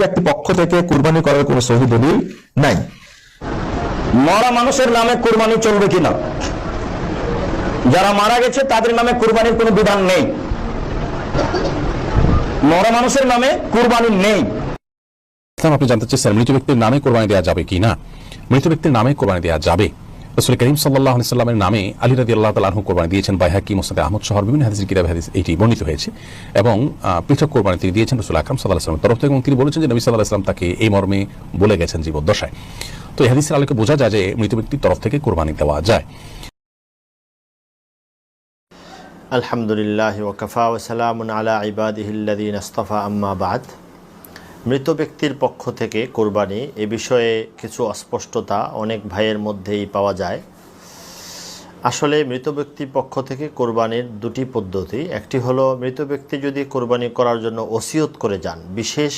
ব্যক্তি পক্ষ থেকে কুরবানি করার কোনো সহিহ দলিল নাই। মরা মানুষের নামে কুরবানি চলবে কিনা? যারা মারা গেছে তাদের নামে কুরবানির কোনো বিধান নেই, মরা মানুষের নামে কুরবানি নেই। আপনি জানতে চেয়েছেন মৃত ব্যক্তির নামে কোরবানি দেওয়া যাবে কিনা। মৃত ব্যক্তির নামে কোরবানি দেওয়া যাবে। রাসূল করিম সাল্লাল্লাহু আলাইহি সাল্লামের নামে আলী রাদিয়াল্লাহু তাআলা আনহু কোরবানি দিয়েছেন। বাইহাকি, মুসনাদে আহমদ সহ বিভিন্ন হাদিসের কিতাবে হাদিস এটি বর্ণিত হয়েছে এবং পৃথক কোরবানি তিনি দিয়েছেন রাসূল আকরাম সাল্লাল্লাহু আলাইহি ওয়াসাল্লামের তরফ থেকে, এবং তিনি বলেছেন যে নবী সাল্লাল্লাহু আলাইহি ওয়াসাল্লাম তাকে এই মর্মে বলে গেছেন জীবদ্দশায়। তো এই হাদিসের আলোকে বোঝা যায় যে মৃত ব্যক্তির তরফ থেকে কোরবানি দেওয়া যায়। আলহামদুলিল্লাহি ওয়া কাফা ওয়া সালামুন আলা ইবাদিহিল্লাযীনা ইসতাফা, আম্মা বাদ। মৃত ব্যক্তির পক্ষ থেকে কোরবানি এ বিষয়ে কিছু অস্পষ্টতা অনেক ভাইয়ের মধ্যেই পাওয়া যায়। আসলে মৃত ব্যক্তির পক্ষ থেকে কোরবানির দুটি পদ্ধতি। একটি হলো মৃত ব্যক্তি যদি কোরবানি করার জন্য ওসিয়ত করে যান, বিশেষ